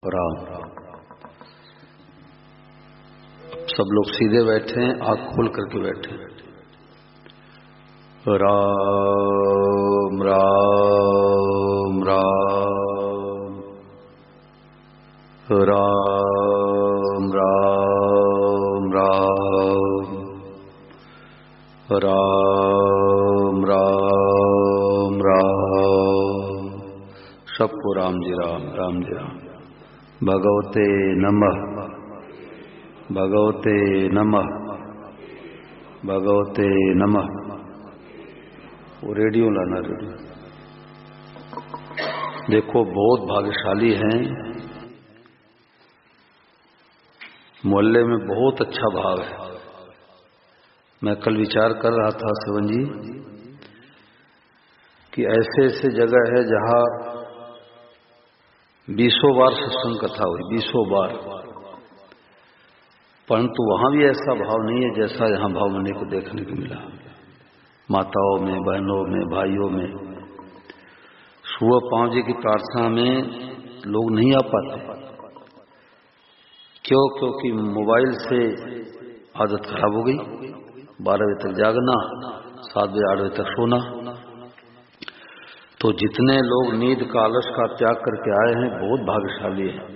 राम। सब लोग सीधे बैठे हैं, आंख खोल करके बैठे हैं। राम राम राम राम राम राम राम राम राम। सबको राम जी राम, राम जी राम। भगवते नमः, भगवते नमः, भगवते नमः। वो रेडियो लाना, रेडियो। देखो बहुत भाग्यशाली हैं, मोहल्ले में बहुत अच्छा भाव है। मैं कल विचार कर रहा था श्रवण जी कि ऐसे ऐसे जगह है जहां 20 बार सत्संग कथा हुई, 20 बार, परंतु वहां भी ऐसा भाव नहीं है जैसा यहां भाव मनी को देखने को मिला। माताओं में, बहनों में, भाइयों में। सुबह 5 बजे की प्रार्थना में लोग नहीं आ पाते। क्यों? क्योंकि मोबाइल से आदत खराब हो गई। 12 बजे तक जागना, 7 बजे 8 बजे तक सोना। तो जितने लोग नींद का, आलस का त्याग करके आए हैं, बहुत भाग्यशाली हैं।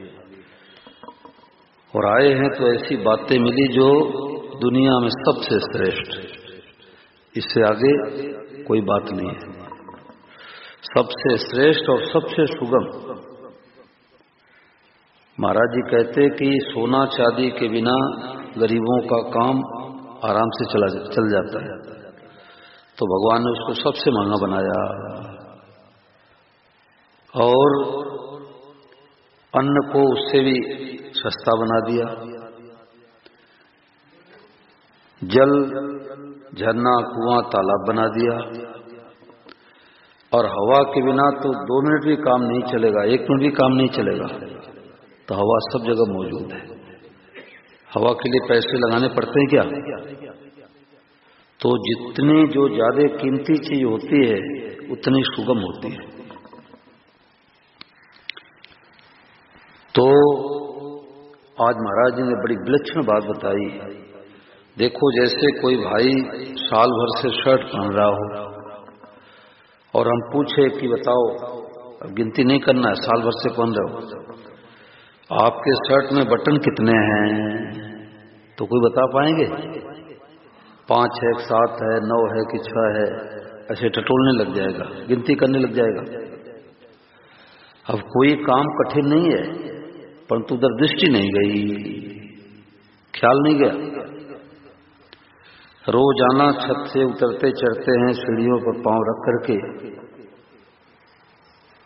और आए हैं तो ऐसी बातें मिली जो दुनिया में सबसे श्रेष्ठ, इससे आगे कोई बात नहीं है। सबसे श्रेष्ठ और सबसे सुगम। महाराज जी कहते कि सोना चांदी के बिना गरीबों का काम आराम से चल जाता है, तो भगवान ने उसको सबसे महंगा बनाया। और अन्न को उससे भी सस्ता बना दिया। जल, झरना, कुआं, तालाब बना दिया। और हवा के बिना तो 2 मिनट भी काम नहीं चलेगा, 1 मिनट भी काम नहीं चलेगा। तो हवा सब जगह मौजूद है। हवा के लिए पैसे लगाने पड़ते हैं क्या? तो जितनी जो ज्यादा कीमती चीज होती है उतनी सुगम होती है। तो आज महाराज जी ने बड़ी विलक्षण बात बताई। देखो, जैसे कोई भाई साल भर से शर्ट पहन रहा हो और हम पूछे कि बताओ, अब गिनती नहीं करना है, साल भर से पहन रहे हो, आपके शर्ट में बटन कितने हैं? तो कोई बता पाएंगे? 5 है, 7 है, 9 है कि 6 है? ऐसे टटोलने लग जाएगा, गिनती करने लग जाएगा। अब कोई काम कठिन नहीं है, परंतु उधर दृष्टि नहीं गई, ख्याल नहीं गया। रोजाना छत से उतरते चढ़ते हैं सीढ़ियों पर पांव रख करके,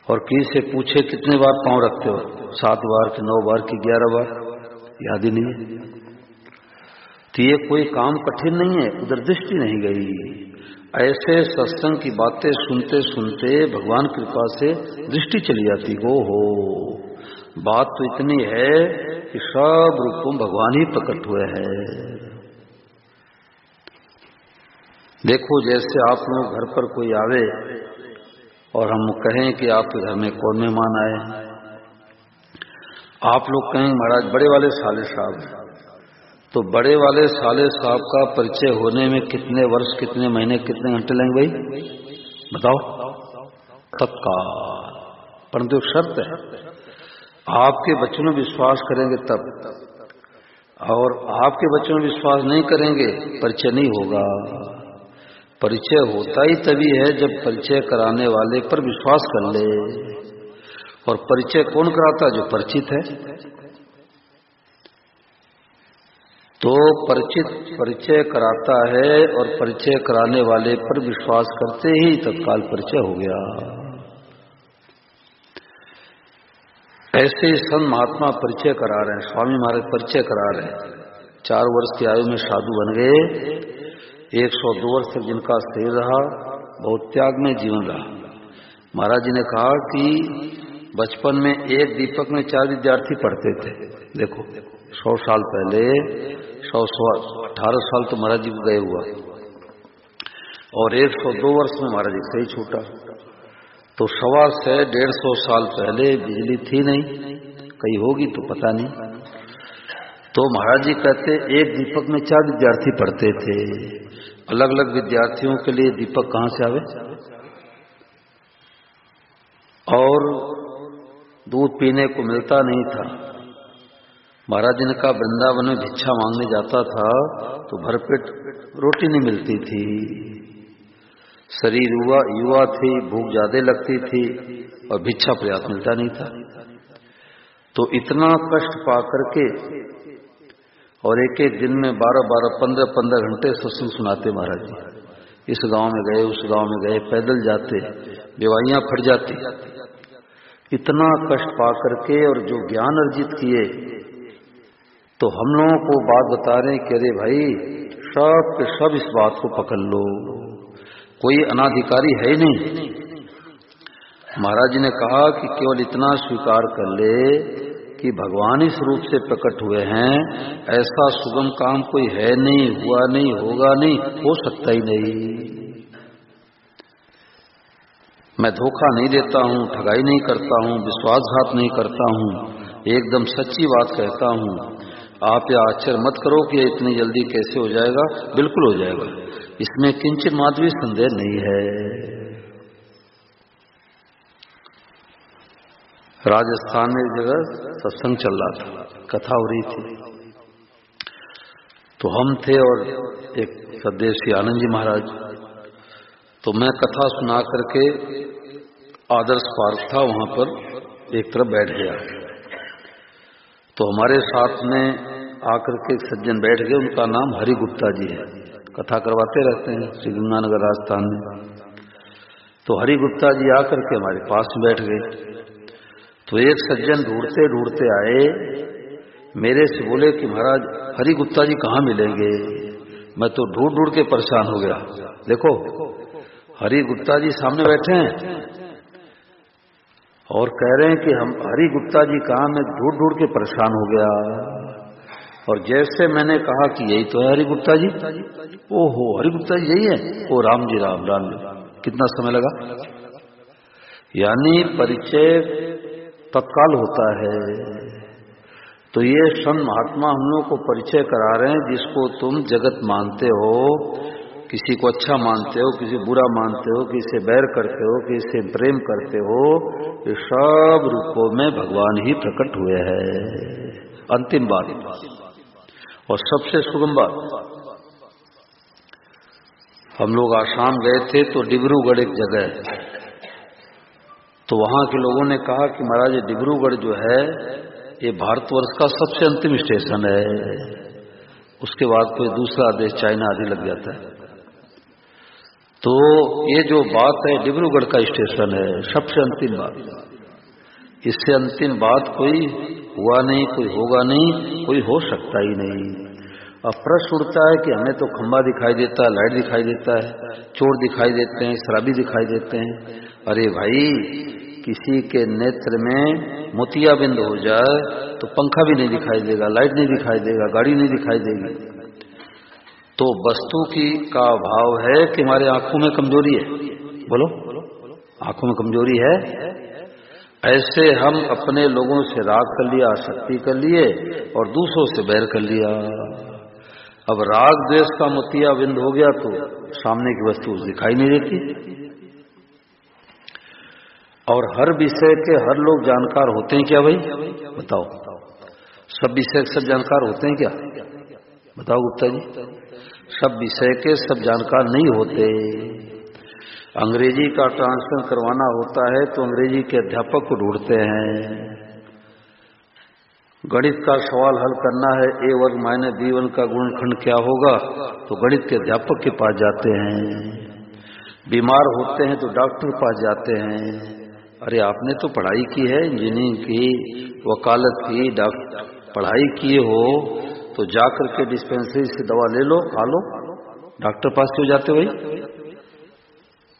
और किसी से पूछे कितने बार पांव रखते हो? 7 बार कि 9 बार कि 11 बार? याद ही नहीं है। तो ये कोई काम कठिन नहीं है, उधर दृष्टि नहीं गई। ऐसे सत्संग की बातें सुनते सुनते भगवान कृपा से दृष्टि चली जाती। हो बात तो इतनी है कि सब रूपों भगवान ही प्रकट हुए हैं। देखो, जैसे आप लोग घर पर कोई आवे और हम कहें कि आपके घर में कौन मेहमान आए, आप लोग कहें महाराज बड़े वाले साले साहब। तो बड़े वाले साले साहब का परिचय होने में कितने वर्ष, कितने महीने, कितने घंटे लगेंगे भाई? बताओ। तत्काल। परंतु एक शर्त है, आपके बच्चों में विश्वास करेंगे तब, और आपके बच्चों में विश्वास नहीं करेंगे, परिचय नहीं होगा। परिचय होता ही तभी है जब परिचय कराने वाले पर विश्वास कर ले। और परिचय कौन कराता? जो परिचित है। तो परिचय कराता है, और परिचय कराने वाले पर विश्वास करते ही तत्काल परिचय हो गया। ऐसे ही संत महात्मा परिचय करा रहे हैं, स्वामी महाराज परिचय करा रहे हैं। 4 वर्ष की आयु में साधु बन गए। 102 वर्ष तक जिनका शरीर रहा, बहुत त्याग में जीवन रहा। महाराज जी ने कहा कि बचपन में एक दीपक में 4 विद्यार्थी पढ़ते थे। देखो, 100 साल पहले, 18 साल तो महाराज जी को गए हुआ, और 102 वर्ष में महाराज जी से ही छूटा। तो 125 से 150 साल पहले बिजली थी नहीं, कहीं होगी तो पता नहीं। तो महाराज जी कहते एक दीपक में 4 विद्यार्थी पढ़ते थे। अलग अलग विद्यार्थियों के लिए दीपक कहां से आवे? और दूध पीने को मिलता नहीं था। महाराज जी ने कहा वृंदावन में भिक्षा मांगने जाता था तो भरपेट रोटी नहीं मिलती थी। शरीर युवा थी, भूख ज्यादा लगती थी और भिक्षा पर्याप्त मिलता नहीं था। तो इतना कष्ट पा करके और एक एक दिन में 12-12, 15-15 घंटे सत्संग सुनाते महाराज जी। इस गांव में गए, उस गांव में गए, पैदल जाते, बेवाइयां फट जाती। इतना कष्ट पा करके और जो ज्ञान अर्जित किए, तो हम लोगों को बात बता रहे हैं कि अरे भाई सब के सब इस बात को पकड़ लो, कोई अनाधिकारी है ही नहीं। महाराज जी ने कहा कि केवल इतना स्वीकार कर ले कि भगवान इस रूप से प्रकट हुए हैं, ऐसा सुगम काम कोई है नहीं, हुआ नहीं, होगा नहीं, हो सकता ही नहीं। मैं धोखा नहीं देता हूं, ठगाई नहीं करता हूं, विश्वासघात नहीं करता हूं, एकदम सच्ची बात कहता हूं। आप यह आश्चर्य मत करो कि इतनी जल्दी कैसे हो जाएगा, बिल्कुल हो जाएगा, इसमें किंचित मात्र भी संदेह नहीं है। राजस्थान में एक जगह सत्संग चल रहा था, कथा हो रही थी। तो हम थे और एक सदेशी आनंद जी महाराज। तो मैं कथा सुना करके आदर्श पार्क था वहां पर एक तरफ बैठ गया। तो हमारे साथ में आकर के एक सज्जन बैठ गए, उनका नाम हरि गुप्ता जी है, कथा करवाते रहते हैं श्री गंगानगर राजस्थान में। तो हरि गुप्ता जी आकर के हमारे पास में बैठ गए। तो एक सज्जन ढूंढते ढूंढते आए, मेरे से बोले कि महाराज हरि गुप्ता जी कहाँ मिलेंगे? मैं तो ढूंढ ढूंढ के परेशान हो गया। देखो हरि गुप्ता जी सामने बैठे हैं और कह रहे हैं कि हम हरि गुप्ता जी कहाँ, मैं ढूंढ ढूंढ के परेशान हो गया। और जैसे मैंने कहा कि यही तो है हरि गुप्ता जी, ओहो हरि गुप्ता जी यही है, ओ राम जी राम राम। कितना समय लगा, यानी परिचय तत्काल होता है। तो ये संत महात्मा हम लोग को परिचय करा रहे हैं, जिसको तुम जगत मानते हो, किसी को अच्छा मानते हो, किसी बुरा मानते हो, किसी से बैर करते हो, किसी से प्रेम करते हो, ये सब रूपों में भगवान ही प्रकट हुए हैं। अंतिम बात और सबसे सुगम बात, हम लोग आसाम गए थे तो डिब्रूगढ़ एक जगह है। तो वहां के लोगों ने कहा कि महाराज डिब्रूगढ़ जो है ये भारतवर्ष का सबसे अंतिम स्टेशन है, उसके बाद कोई दूसरा देश चाइना आदि लग जाता है। तो ये जो बात है डिब्रूगढ़ का स्टेशन है, सबसे अंतिम बात। इससे अंतिम बात कोई हुआ नहीं, कोई होगा नहीं, कोई हो सकता ही नहीं। अब प्रश्न उठता है कि हमें तो खंबा दिखाई देता है, लाइट दिखाई देता है, चोर दिखाई देते हैं, शराबी दिखाई देते हैं। अरे भाई किसी के नेत्र में मोतियाबिंद हो जाए तो पंखा भी नहीं दिखाई देगा, लाइट नहीं दिखाई देगा, गाड़ी नहीं दिखाई देगी। तो वस्तु की का भाव है कि हमारे आंखों में कमजोरी है। बोलो आंखों में कमजोरी है। ऐसे हम अपने लोगों से राग कर लिया, आसक्ति कर लिए और दूसरों से बैर कर लिया। अब राग द्वेष का मोतियाबिंद हो गया तो सामने की वस्तु दिखाई नहीं देती। और हर विषय के हर लोग जानकार होते हैं क्या भाई? बताओ, सब विषय के सब जानकार होते हैं क्या? बताओ गुप्ता जी, सब विषय के सब जानकार नहीं होते। अंग्रेजी का ट्रांसलेशन करवाना होता है तो अंग्रेजी के अध्यापक को ढूंढते हैं। गणित का सवाल हल करना है, a वर्ग माइनस b वर्ग का गुणनखंड क्या होगा, तो गणित के अध्यापक के पास जाते हैं। बीमार होते हैं तो डॉक्टर के पास जाते हैं। अरे आपने तो पढ़ाई की है, इंजीनियरिंग की, वकालत की, पढ़ाई किए हो तो जाकर के डिस्पेंसरी से दवा ले लो, खा लो, डॉक्टर पास क्यों जाते भाई?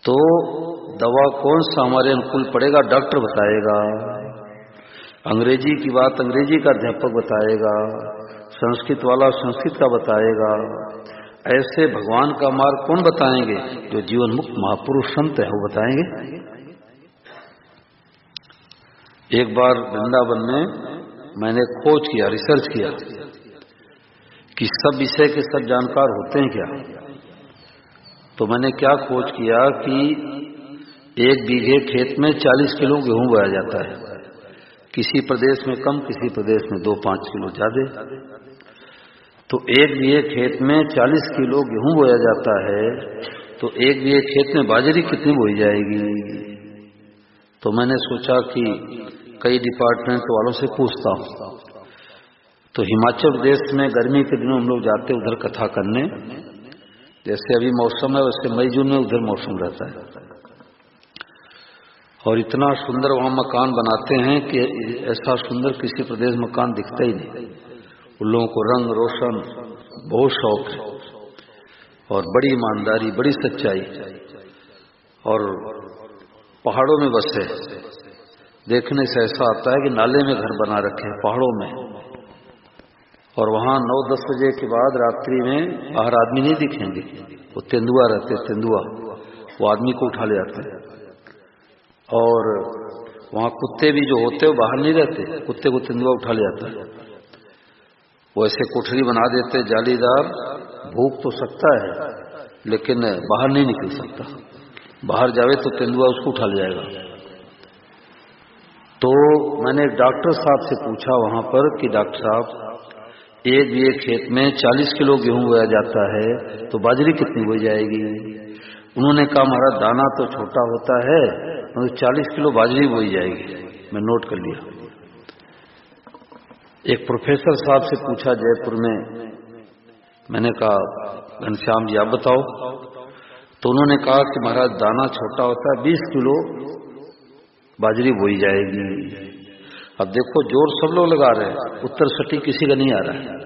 तो दवा कौन सा हमारे अनुकूल पड़ेगा डॉक्टर बताएगा। अंग्रेजी की बात अंग्रेजी का अध्यापक बताएगा, संस्कृत वाला संस्कृत का बताएगा। ऐसे भगवान का मार्ग कौन बताएंगे? जो जीवन मुक्त महापुरुष संत है वो बताएंगे। एक बार वृंदावन में मैंने खोज किया, रिसर्च किया कि सब विषय के सब जानकार होते हैं क्या। तो मैंने क्या खोज किया कि 1 बीघे खेत में 40 किलो गेहूं बोया जाता है। किसी प्रदेश में कम, किसी प्रदेश में 2-5 किलो ज्यादा। तो 1 बीघे खेत में 40 किलो गेहूं बोया जाता है, तो 1 बीघे खेत में बाजरी कितनी बोई जाएगी। तो मैंने सोचा कि कई डिपार्टमेंट वालों से पूछता हूं। तो हिमाचल प्रदेश में गर्मी के दिनों हम लोग जाते उधर कथा करने, जैसे अभी मौसम है वैसे मई जून में उधर मौसम रहता है, और इतना सुंदर वहां मकान बनाते हैं कि ऐसा सुंदर किसी प्रदेश मकान दिखता ही नहीं। उन लोगों को रंग रोशन बहुत शौक है और बड़ी ईमानदारी, बड़ी सच्चाई, और पहाड़ों में बसे। देखने से ऐसा आता है कि नाले में घर बना रखे हैं पहाड़ों में, और वहां 9-10 बजे के बाद रात्रि में बाहर आदमी नहीं दिखेंगे। वो तेंदुआ रहते, तेंदुआ वो आदमी को उठा ले जाते हैं। और वहां कुत्ते भी जो होते हैं वो बाहर नहीं रहते, कुत्ते को तेंदुआ उठा ले जाता है। वो ऐसे कोठरी बना देते जालीदार, भूख तो सकता है लेकिन बाहर नहीं निकल सकता। बाहर जावे तो तेंदुआ उसको उठा ले जाएगा। तो मैंने डॉक्टर साहब से पूछा वहां पर कि डॉक्टर साहब, 1 बीघे खेत में 40 किलो गेहूं बोया जाता है, तो बाजरी कितनी बोई जाएगी। उन्होंने कहा हमारा दाना तो छोटा होता है, तो 40 किलो बाजरी बोई जाएगी। मैं नोट कर लिया। एक प्रोफेसर साहब से पूछा जयपुर में, मैंने कहा घनश्याम जी आप बताओ। तो उन्होंने कहा कि महाराज दाना छोटा होता है, 20 किलो बाजरी बोई जाएगी। अब देखो जोर सब लोग लगा रहे हैं, उत्तर सटीक किसी का नहीं आ रहा है।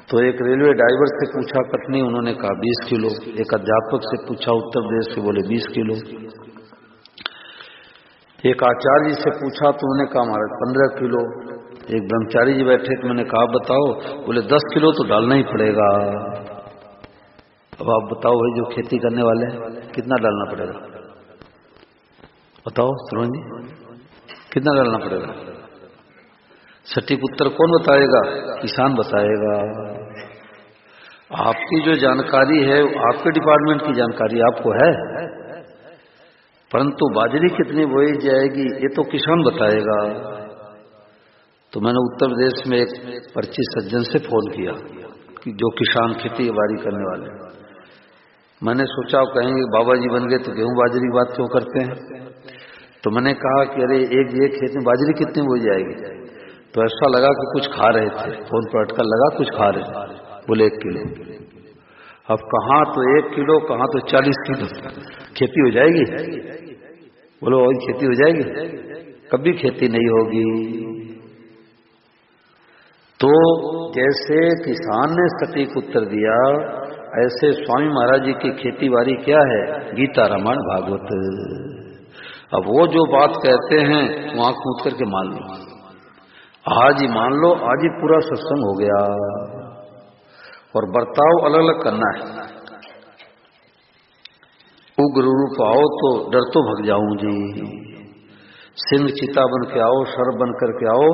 तो एक रेलवे ड्राइवर से पूछा कटनी, उन्होंने कहा 20 किलो। एक अध्यापक से पूछा उत्तर प्रदेश से, बोले 20 किलो। एक आचार्य जी से पूछा तो उन्होंने कहा हमारा 15 किलो। एक ब्रह्मचारी जी बैठे तो मैंने कहा बताओ, बोले 10 किलो तो डालना ही पड़ेगा। अब आप बताओ भाई, जो खेती करने वाले हैं कितना डालना पड़ेगा, बताओ श्रवण जी, कितना डालना पड़ेगा। सटीक उत्तर कौन बताएगा, किसान बताएगा। आपकी जो जानकारी है आपके डिपार्टमेंट की जानकारी आपको है, परंतु बाजरी कितनी बोई जाएगी ये तो किसान बताएगा। तो मैंने उत्तर प्रदेश में एक परिचित सज्जन से फोन किया कि जो किसान खेती बाड़ी करने वाले, मैंने सोचा आप कहेंगे बाबा जी बन गए तो गेहूं बाजरी की बात क्यों करते हैं। तो मैंने कहा कि अरे 1 बीघे खेत में बाजरी कितनी बोई जाएगी। तो ऐसा लगा कि कुछ खा रहे थे, फोन पर अटकल लगा कुछ खा रहे। बोले 1 किलो। अब कहाँ तो 1 किलो, कहाँ तो 40 किलो। खेती हो जाएगी, बोलो और खेती हो जाएगी, कभी खेती नहीं होगी। तो जैसे किसान ने सटीक उत्तर दिया, ऐसे स्वामी महाराज जी की खेती बाड़ी क्या है, गीता रामायण भागवत। अब वो जो बात कहते हैं वो आंख मूंद करके मान लो, आज ही मान लो, आज ही पूरा सत्संग हो गया। और बर्ताव अलग अलग करना है। उग्र रूप आओ तो डर तो भग जाऊं जी, सिंह चिता बन के आओ, सर्प बन करके आओ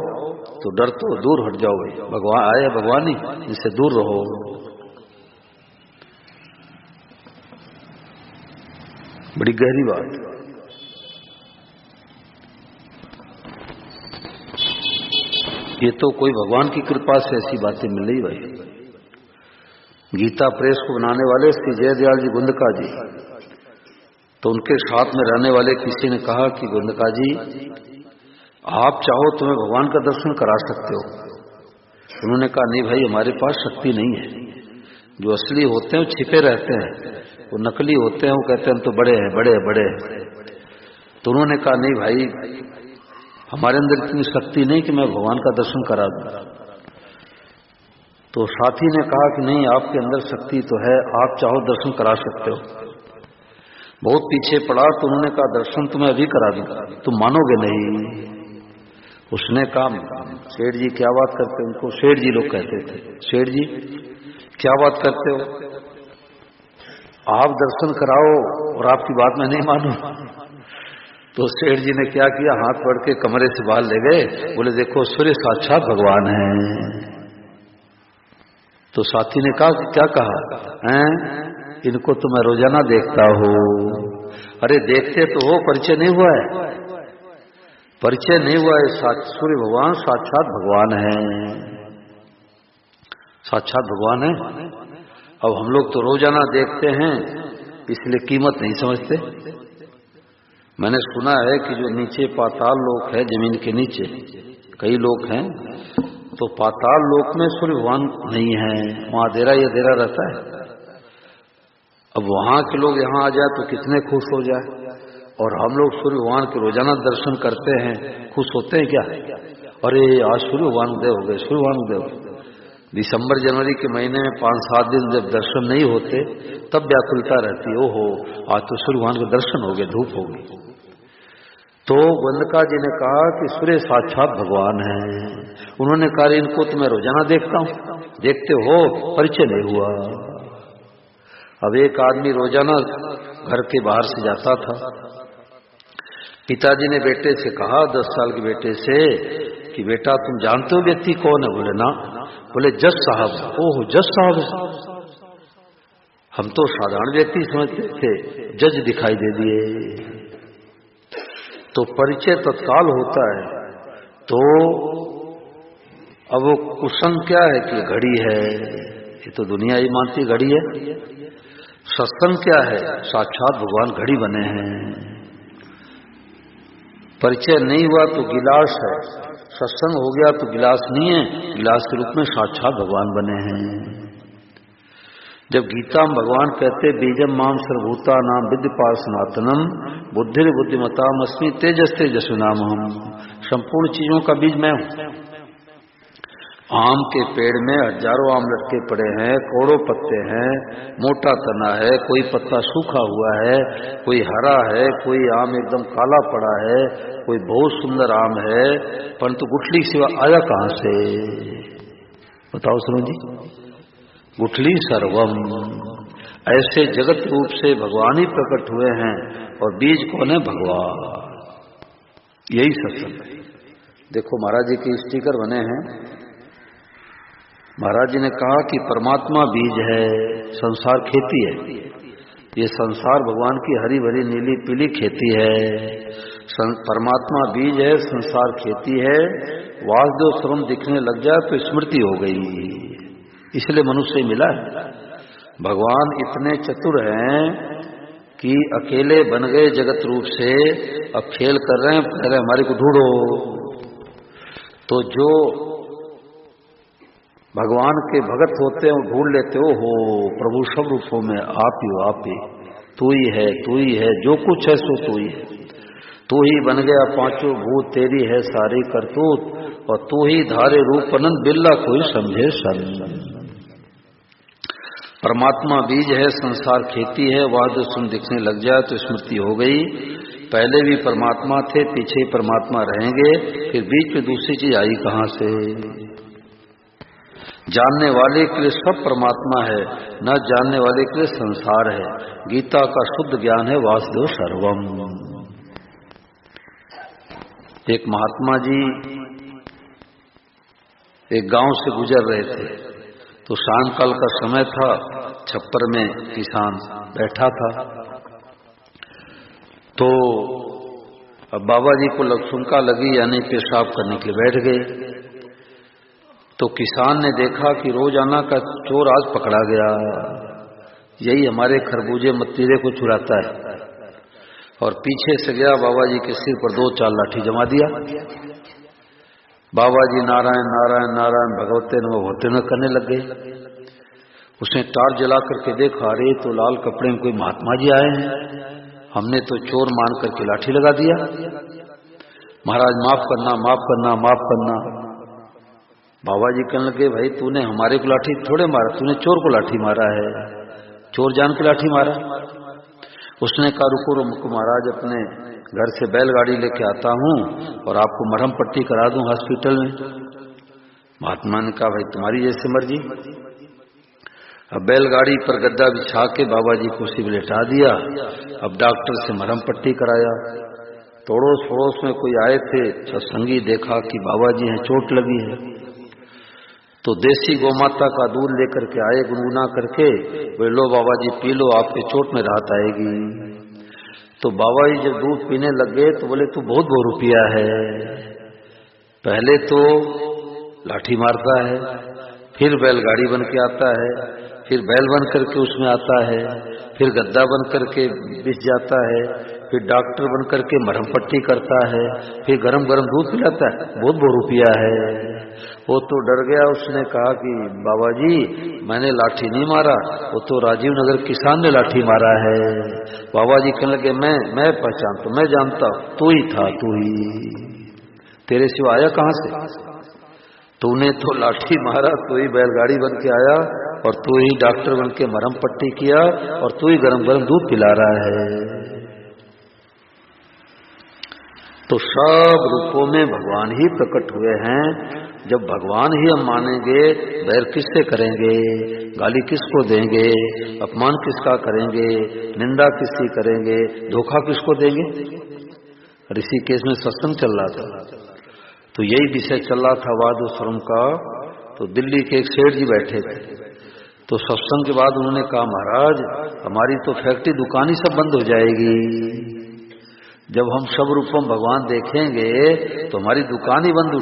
तो डर तो दूर हट जाओ। भाई भगवान आए, भगवान ही, इनसे दूर रहो। बड़ी गहरी बात। ये तो कोई भगवान की कृपा से ऐसी बातें मिल रही भाई। गीता प्रेस को बनाने वाले श्री जयदयाल जी गुंदका जी, तो उनके साथ में रहने वाले किसी ने कहा कि गुंदका जी आप चाहो तो मैं भगवान का दर्शन करा सकते हो। उन्होंने कहा नहीं भाई, हमारे पास शक्ति नहीं है। जो असली होते हैं वो छिपे रहते हैं, वो नकली होते हैं वो कहते हैं हम तो बड़े हैं, बड़े बड़े। तो उन्होंने कहा नहीं भाई, हमारे अंदर इतनी शक्ति नहीं कि मैं भगवान का दर्शन करा दूं। तो साथी ने कहा कि नहीं, आपके अंदर शक्ति तो है, आप चाहो दर्शन करा सकते हो। बहुत पीछे पड़ा तो उन्होंने कहा दर्शन तो मैं अभी करा दूं, तुम मानोगे नहीं। उसने कहा सेठ जी क्या बात करते हो, उनको सेठ जी लोग कहते थे, सेठ जी क्या बात करते हो, आप दर्शन कराओ और आपकी बात मैं नहीं मानूं। तो सेठ जी ने क्या किया, हाथ पकड़ के कमरे से बाहर ले गए, बोले देखो सूर्य साक्षात भगवान है। तो साथी ने कहा क्या कहा हैं, इनको तो मैं रोजाना देखता हूं। अरे देखते तो हो, परिचय नहीं हुआ है, परिचय नहीं हुआ है। सूर्य भगवान साक्षात भगवान है, साक्षात भगवान है। अब हम लोग तो रोजाना देखते हैं, इसलिए कीमत नहीं समझते। मैंने सुना है कि जो नीचे पाताल लोक है, जमीन के नीचे कई लोग हैं, तो पाताल लोक में सूर्य भगवान नहीं है, वहां अंधेरा ही अंधेरा रहता है। अब वहां के लोग यहाँ आ जाए तो कितने खुश हो जाए, और हम लोग सूर्य भगवान के रोजाना दर्शन करते हैं, खुश होते हैं क्या? अरे आज सूर्य भगवान उदय हो गए, सूर्य भगवान उदय हो गए। दिसंबर जनवरी के महीने में 5-7 दिन जब दर्शन नहीं होते तब व्याकुलता रहती, ओहो आज तो सूर्य भगवान के दर्शन हो गए, धूप हो गई। तो वंदका जी ने कहा कि सूर्य साक्षात भगवान है। उन्होंने कहा इनको तो मैं रोजाना देखता हूं, देखते हो, परिचय नहीं हुआ। अब एक आदमी रोजाना घर के बाहर से जाता था, पिताजी ने बेटे से कहा, 10 साल के बेटे से, कि बेटा तुम जानते हो व्यक्ति कौन है? बोले ना। बोले जज साहब। ओह जज साहब, हम तो साधारण व्यक्ति समझते थे, जज दिखाई दे दिए। तो परिचय तत्काल होता है। तो अब वो कुसंग क्या है कि घड़ी है, ये तो दुनिया ही मानती घड़ी है। सत्संग क्या है, साक्षात भगवान घड़ी बने हैं। परिचय नहीं हुआ तो गिलास है, सत्संग हो गया तो गिलास नहीं है, गिलास के रूप में साक्षात भगवान बने हैं। जब गीता में भगवान कहते बीजम माम सर्वभूता नाम विद्यपाल सनातनम बुद्धिर बुद्धिमताम अस्मि तेजस तेजस्विनाम हम, संपूर्ण चीजों का बीज मैं हूं। आम के पेड़ में हजारों आम लटके पड़े हैं, करोड़ों पत्ते हैं, मोटा तना है, कोई पत्ता सूखा हुआ है, कोई हरा है, कोई आम एकदम काला पड़ा है, कोई बहुत सुंदर आम है, परंतु गुठली सिवा आया कहां से? बताओ सुनो जी, गुठली सर्वम। ऐसे जगत रूप से भगवान ही प्रकट हुए हैं, और बीज कौन है? भगवान। यही सत्संग है। देखो महाराज जी के स्टिकर बने हैं। महाराज जी ने कहा कि परमात्मा बीज है, संसार खेती है। ये संसार भगवान की हरी भरी नीली पीली खेती है। परमात्मा बीज है, संसार खेती है। वासुदेव स्वरूप दिखने लग जाए तो स्मृति हो गई, इसलिए मनुष्य मिला है। भगवान इतने चतुर हैं कि अकेले बन गए जगत रूप से, अब खेल कर रहे हैं, कह रहे हमारे को ढूंढो। तो जो भगवान के भगत होते हैं वो ढूंढ लेते हो प्रभु सब रूपों में आप ही हो, आप ही, तू ही है, तू ही है, जो कुछ है सो तू ही है। तू ही बन गया पांचों भूत, तेरी है सारी करतूत, और तू ही धारे रूप अनंत, बिल्ला कोई समझे सन। परमात्मा बीज है, संसार खेती है। वाद सुन दिखने लग जाए तो स्मृति हो गई। पहले भी परमात्मा थे, पीछे परमात्मा रहेंगे, फिर बीच में दूसरी चीज आई कहां से? जानने वाले के लिए सब परमात्मा है, न जानने वाले के लिए संसार है। गीता का शुद्ध ज्ञान है वासुदेव सर्वम। एक महात्मा जी एक गांव से गुजर रहे थे, तो शाम काल का समय था, छप्पर में किसान बैठा था। तो अब बाबा जी को लक्षुणका लगी, यानी पेशाब करने के लिए बैठ गए। तो किसान ने देखा कि रोजाना का चोर आज पकड़ा गया, यही हमारे खरबूजे मतीरे को चुराता है। और पीछे से गया, बाबा जी के सिर पर 2-4 लाठी जमा दिया। बाबा जी नारायण नारायण नारायण भगवते नमः भगवते नमः करने लग गए। उसने टार्च जला करके देखा, अरे तो लाल कपड़े में कोई महात्मा जी आए हैं, हमने तो चोर मान करके लाठी लगा दिया। महाराज माफ करना, माफ करना, माफ करना। बाबा जी कहने लगे, भाई तूने हमारे को लाठी थोड़े मारा, तूने चोर को लाठी मारा है, चोर जान के लाठी मारा। उसने कहा रुको रुको महाराज, अपने घर से बैलगाड़ी लेके आता हूं और आपको मरहम पट्टी करा दूं हॉस्पिटल में। महात्मा ने कहा भाई तुम्हारी जैसे मर्जी। अब बैलगाड़ी पर गद्दा बिछा के बाबा जी कुर्सी पर लेटा दिया। अब डॉक्टर से मरहम पट्टी कराया। तो अड़ोस पड़ोस में कोई आए थे सत्संगी, देखा कि बाबा जी हैं, चोट लगी है, तो देसी गौमाता का दूध लेकर के आए गुनगुना करके, बोले लो बाबा जी पी लो, आपके चोट में राहत आएगी। तो बाबा जी जब दूध पीने लग गए तो बोले तू बहुत बहुरूपिया है, पहले तो लाठी मारता है, फिर बैलगाड़ी बन के आता है, फिर बैल बन करके उसमें आता है, फिर गद्दा बन करके बिछ जाता है, फिर डॉक्टर बन करके मरहम पट्टी करता है, फिर गरम गरम दूध पिलाता है, बहुत बहुरूपिया है। वो तो डर गया, उसने कहा कि बाबा जी मैंने लाठी नहीं मारा, वो तो राजीव नगर किसान ने लाठी मारा है। बाबा जी कहने लगे मैं पहचानता, मैं जानता, तू ही था, तू ही, तेरे सिवा आया कहां से? तूने तो लाठी मारा, तू ही बैलगाड़ी बन के आया, और तू ही डॉक्टर बन के मरहम पट्टी किया, और तू ही गरम गरम दूध पिला रहा है। तो सब रूपों में भगवान ही प्रकट हुए हैं। जब भगवान ही हम मानेंगे, बैर किससे करेंगे, गाली किसको देंगे, अपमान किसका करेंगे, निंदा किसकी करेंगे, धोखा किसको देंगे। ऋषिकेश में सत्संग चल रहा था, तो यही विषय चल रहा था वाद श्रम का। तो दिल्ली के एक सेठ जी बैठे थे, तो सत्संग के बाद उन्होंने कहा महाराज हमारी तो फैक्ट्री दुकान ही सब बंद हो जाएगी, जब हम सब रूपम भगवान देखेंगे तो हमारी दुकान ही बंद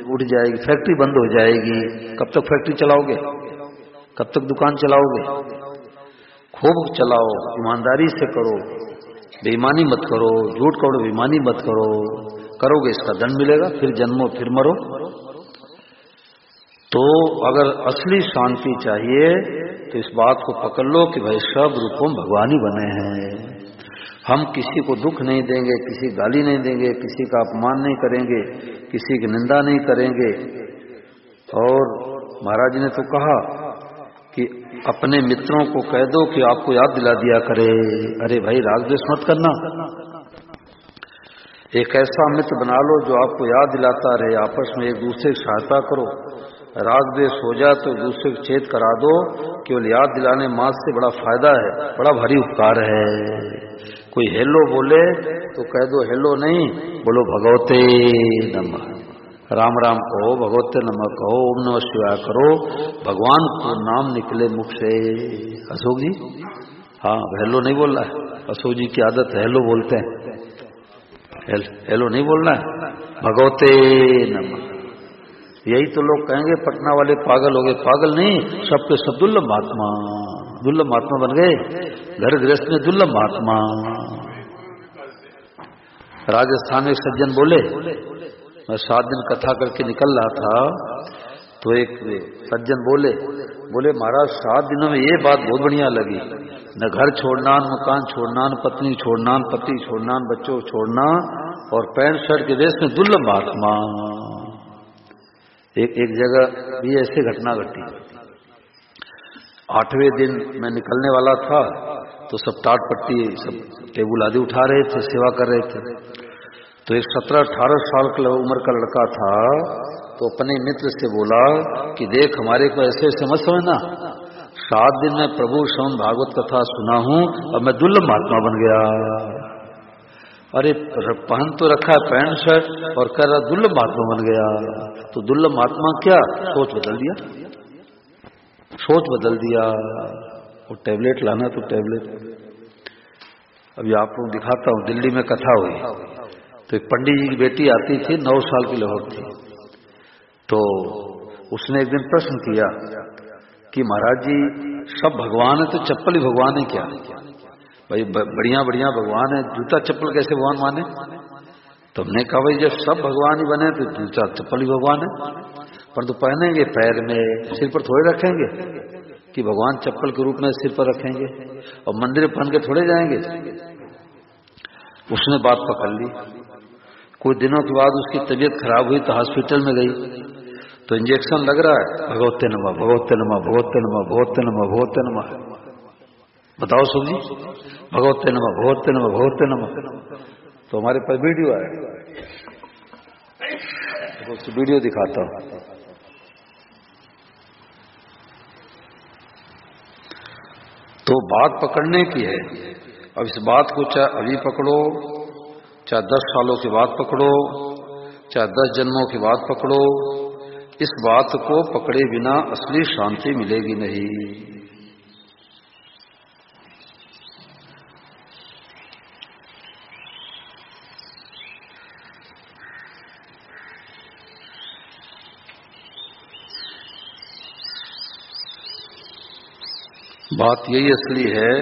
उठ जाएगी, फैक्ट्री बंद हो जाएगी। कब तक फैक्ट्री चलाओगे, कब तक दुकान चलाओगे? खूब चलाओ, ईमानदारी से करो, बेईमानी मत करो, झूठ करो, बेईमानी मत करो, करोगे इसका दंड मिलेगा, फिर जन्मो फिर मरो। तो अगर असली शांति चाहिए तो इस बात को पकड़ लो कि भाई सब रूपों भगवान ही बने हैं। हम किसी को दुख नहीं देंगे, किसी गाली नहीं देंगे, किसी का अपमान नहीं करेंगे, किसी की निंदा नहीं करेंगे। और महाराज ने तो कहा कि अपने मित्रों को कह दो कि आपको याद दिला दिया करे, अरे भाई राग द्वेष मत करना, एक ऐसा मित्र बना लो जो आपको याद दिलाता रहे, आपस में एक दूसरे की सहायता करो। राग द्वेष हो जाए तो एक दूसरे को चेत करा दो, केवल याद दिलाने मात्र से बड़ा फायदा है, बड़ा भारी उपकार है। कोई हेलो बोले तो कह दो हेलो नहीं, बोलो भगवते नमः, राम राम कहो, भगवते नमः कहो, ओम नमः शिवाय करो, भगवान को नाम निकले मुख से। अशोक जी, हाँ हेलो नहीं बोल रहा है, अशोक जी की आदत है हेलो बोलते हैं, हेलो नहीं बोलना है, भगवते नमः। यही तो लोग कहेंगे पटना वाले पागल हो गए, पागल नहीं, सबके सब दुर्लभ महात्मा, दुर्लभ महात्मा बन गए, घर गृहस्थ में दुर्लभ महात्मा। राजस्थान में सज्जन बोले, मैं 7 दिन कथा करके निकल रहा था, तो एक सज्जन बोले महाराज 7 दिनों में ये बात बहुत बढ़िया लगी, न घर छोड़ना, न मकान छोड़ना, न पत्नी छोड़ना, न पति छोड़ना, न बच्चों छोड़ना, और पैंट शर्ट के देश में दुर्लभ महात्मा। एक जगह भी ऐसी घटना घटी, 8वें दिन मैं निकलने वाला था, तो सब टाट पट्टी सब टेबुल आदि उठा रहे थे, सेवा कर रहे थे। तो एक 17-18 साल की उम्र का लड़का था, तो अपने मित्र से बोला कि देख हमारे को ऐसे ऐसे मत समझना, 7 दिन में प्रभु श्रवण भागवत कथा सुना हूं और मैं दुर्लभ महात्मा बन गया। अरे पहन तो रखा है पैंट शर्ट और कह रहा दुर्लभ महात्मा बन गया। तो दुर्लभ महात्मा क्या, सोच बदल दिया, सोच बदल दिया। वो टैबलेट लाना तो टैबलेट, अभी आप लोग दिखाता हूँ। दिल्ली में कथा हुई, तो एक पंडित जी की बेटी आती थी, 9 साल की लगभग थी। तो उसने एक दिन प्रश्न किया कि महाराज जी सब भगवान है तो चप्पल ही भगवान है क्या? भाई बढ़िया बढ़िया भगवान है, जूता चप्पल कैसे भगवान माने? तो हमने कहा भाई जब सब भगवान ही बने तो जूता चप्पल ही भगवान है, पर तो पहनेंगे पैर में, सिर पर थोड़े रखेंगे कि भगवान चप्पल के रूप में सिर पर रखेंगे, और मंदिर में पहन के थोड़े जाएंगे। उसने बात पकड़ ली। कुछ दिनों के बाद उसकी तबीयत खराब हुई तो हॉस्पिटल में गई, तो इंजेक्शन लग रहा है, भगवते नमः, भगवते नमः, भगवते नमः, भगवते नमः, भगवते नमः। बताओ सुख जी, भगवते नमः, भगवते नमः, भगवते नमः। तो हमारे पास वीडियो आया, तो उस वीडियो दिखाता हूं। तो बात पकड़ने की है। अब इस बात को चाहे अभी पकड़ो, चाहे 10 सालों के बाद पकड़ो, चाहे 10 जन्मों के बाद पकड़ो, इस बात को पकड़े बिना असली शांति मिलेगी नहीं। बात यही असली है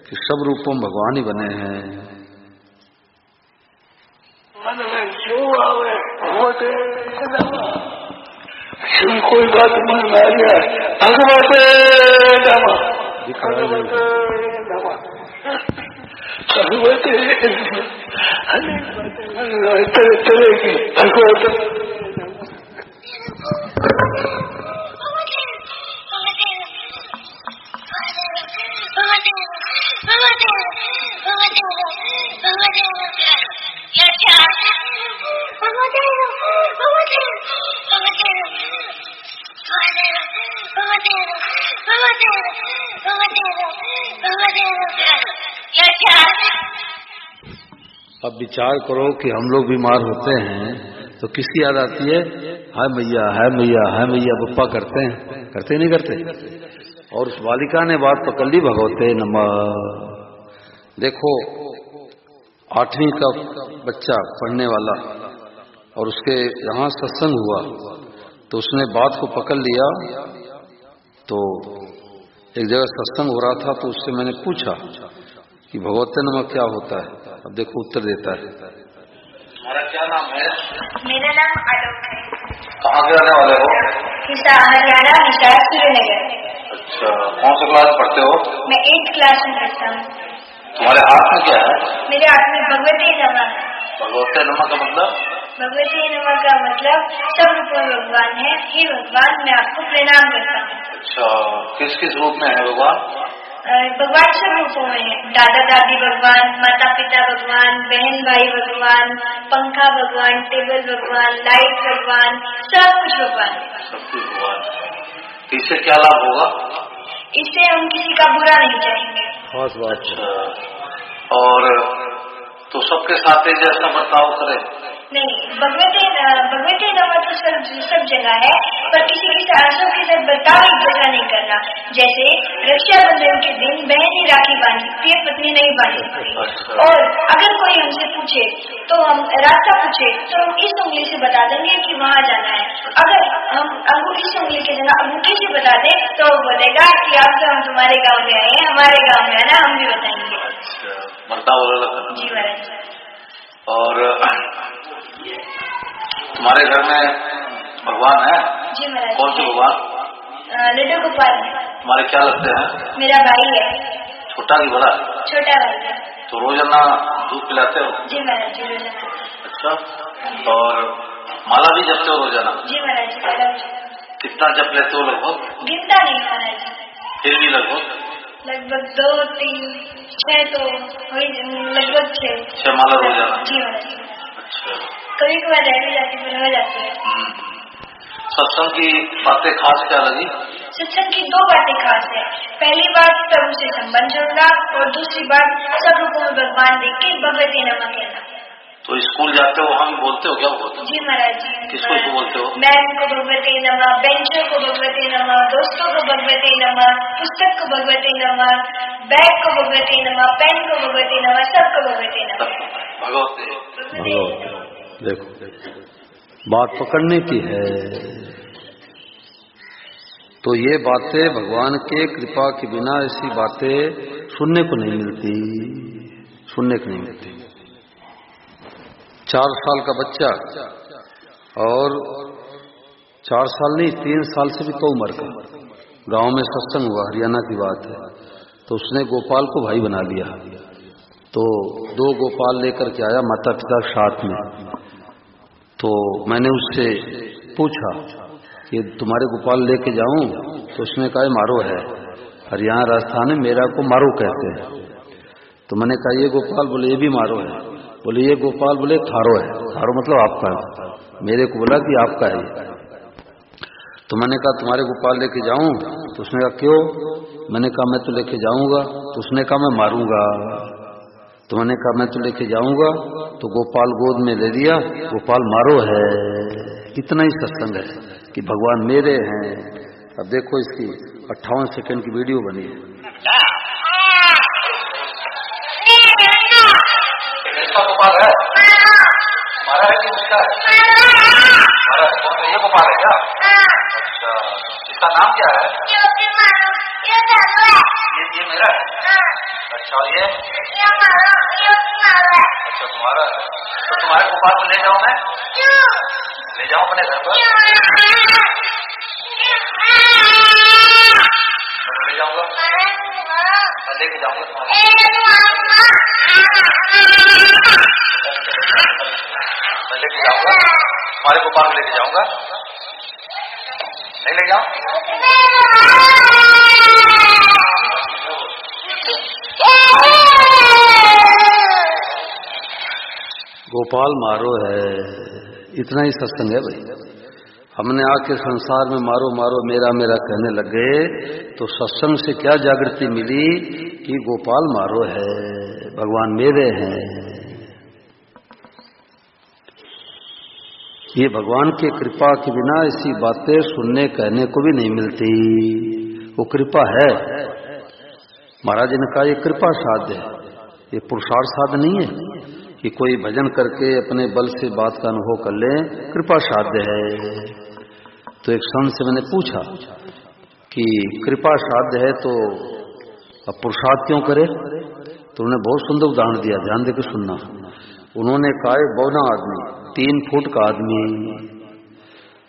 कि सब रूपों में भगवान ही बने हैं। मन में जो आवे वो दे, कोई बात मन में आ गया भगवते नमः, भगवते नमः, भगवते अनेक बातें तरह की भगवते अब विचार करो कि हम लोग बीमार होते हैं तो किसकी याद आती है? हाय मैया, हाय मैया, हाय मैया बप्पा करते हैं, करते नहीं करते? और उस बालिका ने बात पकड़ ली, भगवते नमः। देखो 8वीं का बच्चा पढ़ने वाला, और उसके यहाँ सत्संग हुआ तो उसने बात को पकड़ लिया। तो एक जगह सत्संग हो रहा था तो उससे मैंने पूछा कि भगवते नमः क्या होता है। अब देखो उत्तर देता है। तुम्हारा क्या नाम है? मेरा नाम आलोक है। कहाँ के रहने वाले हो? हरियाणा, विशाल सूर्यनगर। अच्छा, कौन सा क्लास पढ़ते हो? मैं 8th क्लास में पढ़ता हूँ। तुम्हारे हाथ में क्या है? मेरे हाथ में भगवते नमः। भगवते नमः का मतलब? भगवते नमः का मतलब सब रूपों में भगवान है। हे भगवान, मैं आपको प्रणाम करता हूँ। अच्छा, किस किस रूप में है भगवान? भगवान सब रूपों में है। दादा दादी भगवान, माता पिता भगवान, बहन भाई भगवान, पंखा भगवान, टेबल भगवान, लाइट भगवान, सब कुछ भगवान है। सब कुछ भगवान है। इससे क्या लाभ होगा? इससे हम किसी का बुरा नहीं चाहेंगे। खास बात। अच्छा, और तो सबके साथ एक जैसा बर्ताव करे? नहीं, भगवते नमः तो सब जगह है, पर किसी के साथ बर्ताव एक जैसा नहीं करना। जैसे रक्षाबंधन के दिन बहन ही राखी बांधती है, पत्नी नहीं बांधती। और अगर कोई हमसे पूछे तो हम रास्ता पूछे तो हम इस उंगली से बता देंगे कि वहाँ जाना है। अगर हम इस उंगली के जगह अंगूठी से बता दें तो वो बोलेगा कि अब तो हम तुम्हारे गाँव में आए हैं, हमारे गाँव में आना, हम भी बताएंगे। बर्ताव अलग? जी महाराज। और तुम्हारे घर में भगवान है? जी महाराज। कौन से भगवान? लड्डू गोपाल। तुम्हारे क्या लगते हैं? मेरा भाई है। छोटा कि बड़ा? छोटा भाई है। तो रोजाना दूध पिलाते हो? जी महाराज जी, रोजाना। अच्छा, और माला भी जपते हो रोजाना? जी महाराज जी, माला भी। कितना जप लेते हो लगभग? गिनता नहीं महाराज। फिर भी लगभग 2, 3, 6 तो लगभग 6 माला रोजाना? जी महाराज। अच्छा, कभी कभार रह भी जाती है, हो जाती है। सत्संग की बातें खास क्या लगी? सत्संग की 2 बातें खास है। पहली बात प्रभु से संबंध जोड़ना, और दूसरी बात सब रूपों में भगवान देख के भगवते नमः कहना। तो स्कूल जाते हो वहाँ भी बोलते हो क्या? बोलते हो? जी महाराज जी। किसको बोलते हो? मैम को भगवते नमः, बेंचों को भगवते नमः, दोस्तों को भगवते नमः, पुस्तक को भगवते नमः, बैग को भगवते नमः, पेन को भगवते नमः, सबको भगवते नमः। भगवते। देखो बात पकड़ने की है। तो ये बातें भगवान के कृपा के बिना ऐसी बातें सुनने को नहीं मिलती, सुनने को नहीं मिलती। 4 साल का बच्चा, और 4 साल नहीं 3 साल से भी तो उम्र का, गांव में सत्संग हुआ, हरियाणा की बात है। तो उसने गोपाल को भाई बना लिया। तो 2 गोपाल लेकर के आया, माता पिता साथ में। तो मैंने उससे पूछा कि तुम्हारे गोपाल लेके जाऊं? तो उसने कहा मारो है, हरियाणा राजस्थान में मेरा को मारो कहते हैं। तो मैंने कहा ये गोपाल? बोले ये भी मारो है। बोले ये गोपाल? बोले थारो है। थारो मतलब आपका है। मेरे को बोला कि आपका है। तो मैंने कहा तुम्हारे गोपाल लेके जाऊं? तो उसने कहा क्यों? मैंने कहा मैं तो लेके जाऊंगा। तो उसने कहा मैं मारूंगा। तो मैंने कहा मैं तो लेके जाऊंगा, तो गोपाल गोद में ले लिया, गोपाल मारो है। इतना ही सत्संग है कि भगवान मेरे हैं। अब देखो इसकी 58 सेकंड की वीडियो बनी है। इसका गोपाल है, हमारा है कि उसका है? हमारा है। कौन सा ये गोपाल है क्या? अच्छा, इसका नाम क्या है? ये मेरा है। अच्छा, और ये? अच्छा, तुम्हारा है। तो तुम्हारे गोपाल को ले जाऊं मैं? ले जाऊं अपने घर पर? मैं ले जाऊंगा, मैं लेके जाऊंगा मैं लेके जाऊंगा तुम्हारे गोपाल को, लेके जाऊंगा। नहीं ले जाऊं? गोपाल मारो है, इतना ही सत्संग है भाई। हमने आके संसार में मारो मारो मेरा मेरा कहने लगे तो सत्संग से क्या जागृति मिली कि गोपाल मारो है, भगवान मेरे हैं। ये भगवान की कृपा के बिना ऐसी बातें सुनने कहने को भी नहीं मिलती। वो कृपा है। महाराज जी ने कहा ये कृपा साध्य है, ये पुरुषार्थ साध्य नहीं है कि कोई भजन करके अपने बल से बात का अनुभव कर ले, कृपा साध्य है। तो एक संत से मैंने पूछा कि कृपा साध्य है तो अब पुरुषार्थ क्यों करे? तो उन्होंने बहुत सुंदर उदाहरण दिया, ध्यान देकर सुनना। उन्होंने कहा एक बौना आदमी, 3 फुट का आदमी,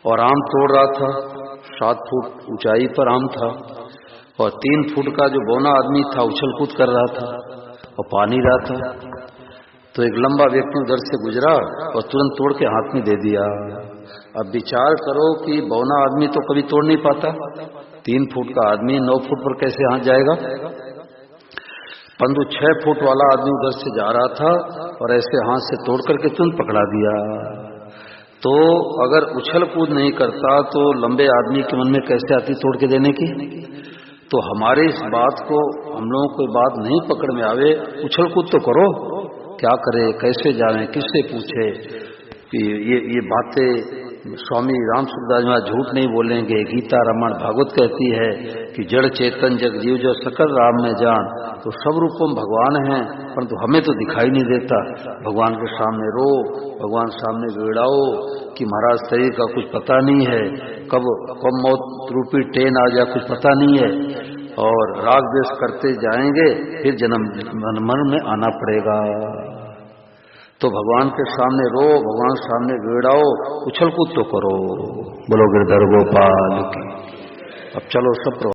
और आम तोड़ रहा था, 7 फुट ऊंचाई पर आम था, और 3 फुट का जो बौना आदमी था उछल कूद कर रहा था और पानी रहा था। तो एक लंबा व्यक्ति उधर से गुजरा और तुरंत तोड़ के हाथ में दे दिया। अब विचार करो कि बौना आदमी तो कभी तोड़ नहीं पाता, 3 फुट का आदमी 9 फुट पर कैसे हाथ जाएगा? परंतु 6 फुट वाला आदमी उधर से जा रहा था और ऐसे हाथ से तोड़ करके तुरंत पकड़ा दिया। तो अगर उछल कूद नहीं करता तो लंबे आदमी के मन में कैसे आती तोड़ के देने की? तो हमारे इस बात को, हम लोगों को बात नहीं पकड़ में आवे, उछल कूद तो करो, क्या करे, कैसे जावे, किससे पूछे कि ये बातें स्वामी राम सूरदास महाराज झूठ नहीं बोलेंगे। गीता रामायण भागवत कहती है कि जड़ चेतन जग जीव जो सकल राम में जान, तो सब रूपों में भगवान हैं, परंतु हमें तो दिखाई नहीं देता। भगवान के सामने रो, भगवान सामने गिड़ाओ कि महाराज शरीर का कुछ पता नहीं है, कब मौत रूपी ट्रेन आ जाए कुछ पता नहीं है, और राग द्वेष करते जाएंगे फिर जन्म मन में आना पड़ेगा। तो भगवान के सामने रो, भगवान के सामने गिड़ाओ, उछल कूद तो करो। बोलो गिरधर गोपाल की। अब चलो सब